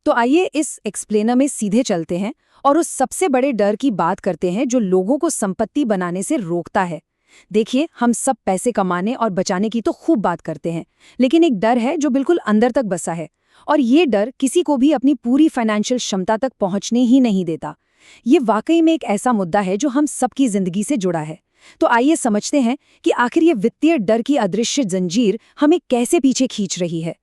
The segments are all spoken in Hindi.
तो आइए इस एक्सप्लेनर में सीधे चलते हैं और उस सबसे बड़े डर की बात करते हैं जो लोगों को संपत्ति बनाने से रोकता है। देखिए, हम सब पैसे कमाने और बचाने की तो खूब बात करते हैं, लेकिन एक डर है जो बिल्कुल अंदर तक बसा है, और ये डर किसी को भी अपनी पूरी फाइनेंशियल क्षमता तक पहुंचने ही नहीं देता। ये वाकई में एक ऐसा मुद्दा है जो हम सबकी जिंदगी से जुड़ा है। तो आइए समझते हैं कि आखिर ये वित्तीय डर की अदृश्य जंजीर हमें कैसे पीछे खींच रही है।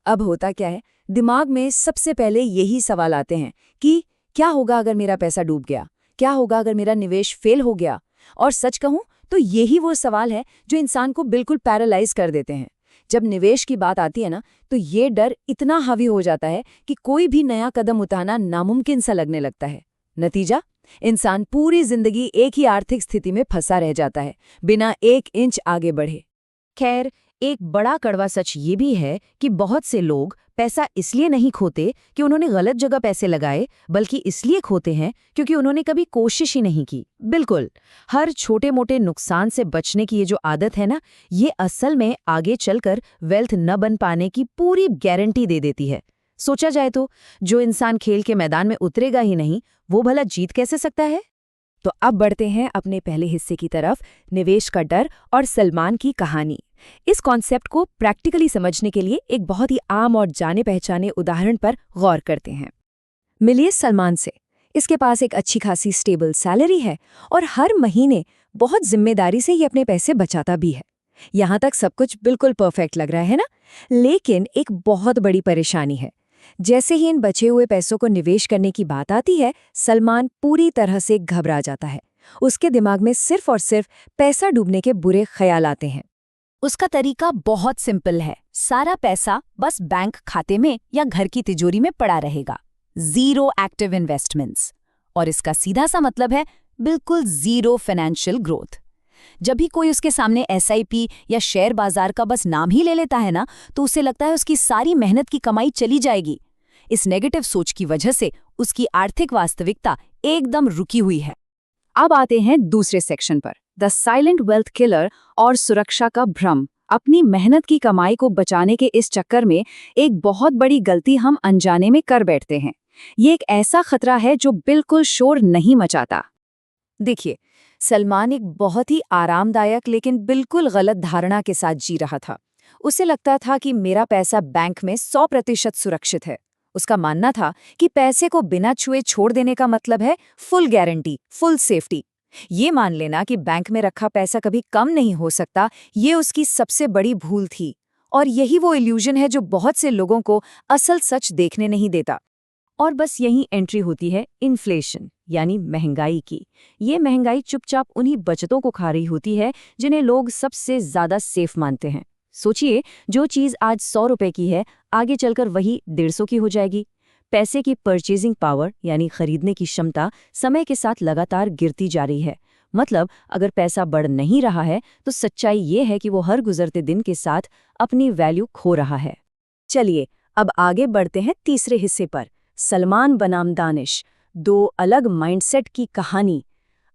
अब होता क्या है, दिमाग में सबसे पहले यही सवाल आते हैं कि क्या होगा अगर मेरा पैसा डूब गया, क्या होगा अगर मेरा निवेश फेल हो गया। और सच कहूं तो यही वो सवाल है जो इंसान को बिल्कुल पैरालाइज कर देते हैं। जब निवेश की बात आती है ना, तो ये डर इतना हावी हो जाता है कि कोई भी नया कदम उठाना नामुमकिन सा लगने लगता है। नतीजा, इंसान पूरी जिंदगी एक ही आर्थिक स्थिति में फंसा रह जाता है, बिना 1 इंच आगे बढ़े। खैर, एक बड़ा कड़वा सच ये भी है कि बहुत से लोग पैसा इसलिए नहीं खोते कि उन्होंने गलत जगह पैसे लगाए, बल्कि इसलिए खोते हैं क्योंकि उन्होंने कभी कोशिश ही नहीं की। बिल्कुल, हर छोटे मोटे नुकसान से बचने की ये जो आदत है ना, ये असल में आगे चलकर वेल्थ न बन पाने की पूरी गारंटी दे देती है। सोचा जाए तो जो इंसान खेल के मैदान में उतरेगा ही नहीं, वो भला जीत कैसे सकता है। तो अब बढ़ते हैं अपने पहले हिस्से की तरफ, निवेश का डर और सलमान की कहानी। इस कॉन्सेप्ट को प्रैक्टिकली समझने के लिए एक बहुत ही आम और जाने पहचाने उदाहरण पर गौर करते हैं। मिलिए सलमान से। इसके पास एक अच्छी खासी स्टेबल सैलरी है और हर महीने बहुत जिम्मेदारी से ये अपने पैसे बचाता भी है। यहाँ तक सब कुछ बिल्कुल परफेक्ट लग रहा है ना, लेकिन एक बहुत बड़ी परेशानी है। जैसे ही इन बचे हुए पैसों को निवेश करने की बात आती है, सलमान पूरी तरह से घबरा जाता है। उसके दिमाग में सिर्फ और सिर्फ पैसा डूबने के बुरे ख्याल आते हैं। उसका तरीका बहुत सिंपल है। सारा पैसा बस बैंक खाते में या घर की तिजोरी में पड़ा रहेगा। Zero active investments. और इसका सीधा सा मतलब है बिल्कुल ज़ीरो फाइनेंशियल ग्रोथ। जब भी कोई उसके सामने एसआईपी या शेयर बाजार का बस नाम ही ले लेता है ना, तो उसे लगता है उसकी सारी मेहनत की कमाई चली जाएगी। इस नेगेटिव सोच की वजह से उसकी आर्थिक वास्तविकता एकदम रुकी हुई है। अब आते हैं दूसरे सेक्शन पर, द साइलेंट वेल्थ किलर और सुरक्षा का भ्रम। अपनी मेहनत की कमाई को बचाने के इस चक्कर में एक बहुत बड़ी गलती हम अनजाने में कर बैठते हैं। ये एक ऐसा खतरा है जो बिल्कुल शोर नहीं मचाता। देखिए, सलमान एक बहुत ही आरामदायक लेकिन बिल्कुल गलत धारणा के साथ जी रहा था। उसे लगता था कि मेरा पैसा बैंक में 100% सुरक्षित है। उसका मानना था कि पैसे को बिना छुए छोड़ देने का मतलब है फुल गारंटी, फुल सेफ्टी। ये मान लेना कि बैंक में रखा पैसा कभी कम नहीं हो सकता, ये उसकी सबसे बड़ी भूल थी। और यही वो इल्यूजन है जो बहुत से लोगों को असल सच देखने नहीं देता। और बस यही एंट्री होती है इन्फ्लेशन, यानी महंगाई की। ये महंगाई चुपचाप उन्हीं बचतों को खा रही होती है जिन्हें लोग सबसे ज्यादा सेफ मानते हैं। सोचिए, जो चीज आज 100 रुपए की है, आगे चलकर वही 150 की हो जाएगी। पैसे की परचेजिंग पावर, यानी खरीदने की क्षमता, समय के साथ लगातार गिरती जा रही है। मतलब अगर पैसा बढ़ नहीं रहा है, तो सच्चाई ये है कि वो हर गुजरते दिन के साथ अपनी वैल्यू खो रहा है। चलिए, अब आगे बढ़ते हैं तीसरे हिस्से पर, सलमान बनाम दानिश, 2 अलग माइंडसेट की कहानी।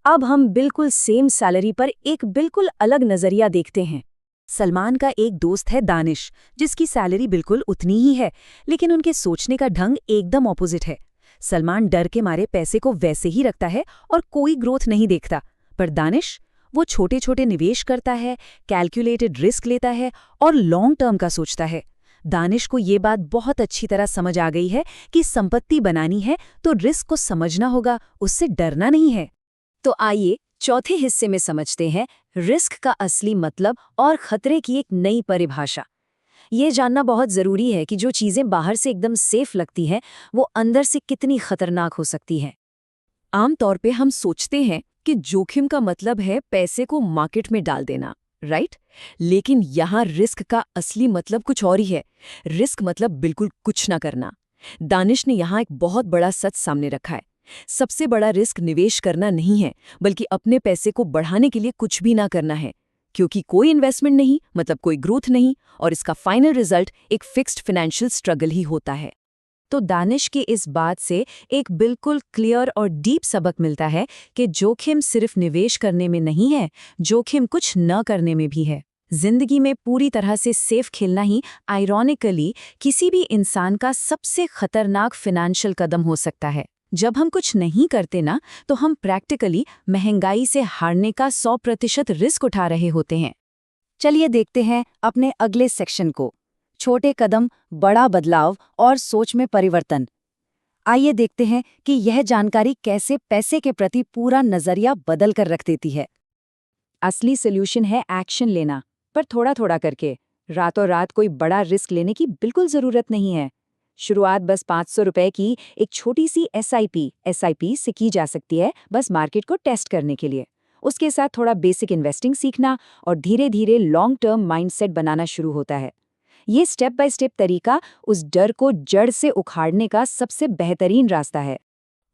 अब हम बिल्कुल सेम सैलरी पर एक बिल्कुल अलग नजरिया देखते हैं। सलमान का एक दोस्त है दानिश, जिसकी सैलरी बिल्कुल उतनी ही है, लेकिन उनके सोचने का ढंग एकदम ऑपोजिट है। सलमान डर के मारे पैसे को वैसे ही रखता है और कोई ग्रोथ नहीं देखता, पर दानिश, वो छोटे छोटे निवेश करता है, कैलकुलेटेड रिस्क लेता है और लॉन्ग टर्म का सोचता है। दानिश को ये बात बहुत अच्छी तरह समझ आ गई है कि संपत्ति बनानी है तो रिस्क को समझना होगा, उससे डरना नहीं है। तो आइए चौथे हिस्से में समझते हैं रिस्क का असली मतलब और खतरे की एक नई परिभाषा। ये जानना बहुत जरूरी है कि जो चीजें बाहर से एकदम सेफ लगती हैं, वो अंदर से कितनी खतरनाक हो सकती हैं। आमतौर पे हम सोचते हैं कि जोखिम का मतलब है पैसे को मार्केट में डाल देना, राइट? लेकिन यहाँ रिस्क का असली मतलब कुछ और ही है। रिस्क मतलब बिल्कुल कुछ ना करना। दानिश ने यहाँ एक बहुत बड़ा सच सामने रखा है। सबसे बड़ा रिस्क निवेश करना नहीं है, बल्कि अपने पैसे को बढ़ाने के लिए कुछ भी ना करना है। क्योंकि कोई इन्वेस्टमेंट नहीं मतलब कोई ग्रोथ नहीं, और इसका फाइनल रिजल्ट एक फिक्स्ड फाइनेंशियल स्ट्रगल ही होता है। तो दानिश की इस बात से एक बिल्कुल क्लियर और डीप सबक मिलता है कि जोखिम सिर्फ निवेश करने में नहीं है, जोखिम कुछ न करने में भी है। जिंदगी में पूरी तरह से सेफ खेलना ही आयरॉनिकली किसी भी इंसान का सबसे खतरनाक फाइनेंशियल कदम हो सकता है। जब हम कुछ नहीं करते ना, तो हम प्रैक्टिकली महंगाई से हारने का 100% रिस्क उठा रहे होते हैं। चलिए देखते हैं अपने अगले सेक्शन को, छोटे कदम, बड़ा बदलाव और सोच में परिवर्तन। आइए देखते हैं कि यह जानकारी कैसे पैसे के प्रति पूरा नजरिया बदल कर रख देती है। असली सोल्यूशन है एक्शन लेना, पर थोड़ा थोड़ा करके। रातों रात कोई बड़ा रिस्क लेने की बिल्कुल जरूरत नहीं है। शुरुआत बस 500 रुपए की एक छोटी सी एसआईपी से की जा सकती है, बस मार्केट को टेस्ट करने के लिए। उसके साथ थोड़ा बेसिक इन्वेस्टिंग सीखना और धीरे धीरे लॉन्ग टर्म माइंडसेट बनाना शुरू होता है। ये स्टेप बाय स्टेप तरीका उस डर को जड़ से उखाड़ने का सबसे बेहतरीन रास्ता है।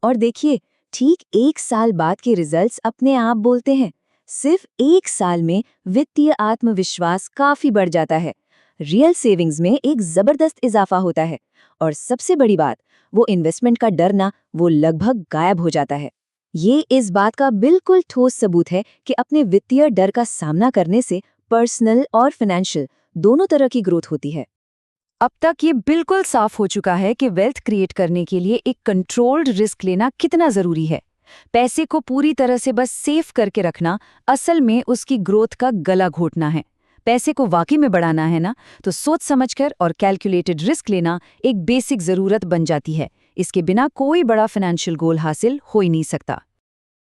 और देखिए, ठीक 1 साल बाद के रिजल्ट्स अपने आप बोलते हैं। सिर्फ 1 साल में वित्तीय आत्मविश्वास काफी बढ़ जाता है, रियल सेविंग्स में एक जबरदस्त इजाफा होता है, और सबसे बड़ी बात, वो इन्वेस्टमेंट का डर ना, वो लगभग गायब हो जाता है। ये इस बात का बिल्कुल ठोस सबूत है कि अपने वित्तीय डर का सामना करने से पर्सनल और फाइनेंशियल दोनों तरह की ग्रोथ होती है। अब तक ये बिल्कुल साफ हो चुका है कि वेल्थ क्रिएट करने के लिए एक कंट्रोल्ड रिस्क लेना कितना जरूरी है। पैसे को पूरी तरह से बस सेफ करके रखना असल में उसकी ग्रोथ का गला घोटना है। पैसे को वाकई में बढ़ाना है ना, तो सोच समझकर और कैलकुलेटेड रिस्क लेना एक बेसिक जरूरत बन जाती है। इसके बिना कोई बड़ा फाइनेंशियल गोल हासिल हो ही नहीं सकता।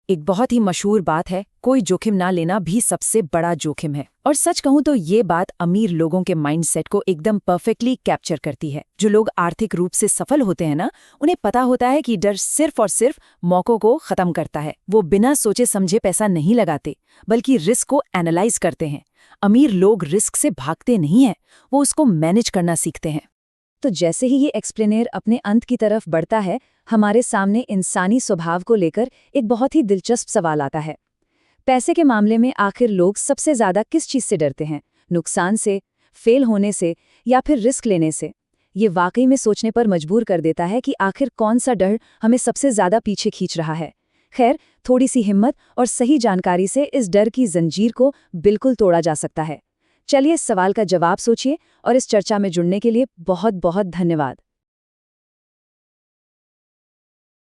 एक बहुत ही मशहूर बात है, कोई जोखिम ना लेना भी सबसे बड़ा जोखिम है। और सच कहूं तो ये बात अमीर लोगों के माइंडसेट को एकदम परफेक्टली कैप्चर करती है। जो लोग आर्थिक रूप से सफल होते हैं ना, उन्हें पता होता है कि डर सिर्फ और सिर्फ मौकों को खत्म करता है। वो बिना सोचे समझे पैसा नहीं लगाते, बल्कि रिस्क को एनालाइज करते हैं। अमीर लोग रिस्क से भागते नहीं हैं, वो उसको मैनेज करना सीखते हैं। तो जैसे ही ये एक्सप्लेनेर अपने अंत की तरफ बढ़ता है, हमारे सामने इंसानी स्वभाव को लेकर एक बहुत ही दिलचस्प सवाल आता है। पैसे के मामले में आखिर लोग सबसे ज्यादा किस चीज से डरते हैं? नुकसान से, फेल होने से, या फिर रिस्क लेने से? ये वाकई में सोचने पर मजबूर कर देता है कि आखिर कौन सा डर हमें सबसे ज्यादा पीछे खींच रहा है। खैर, थोड़ी सी हिम्मत और सही जानकारी से इस डर की जंजीर को बिल्कुल तोड़ा जा सकता है। चलिए इस सवाल का जवाब सोचिए, और इस चर्चा में जुड़ने के लिए बहुत बहुत धन्यवाद।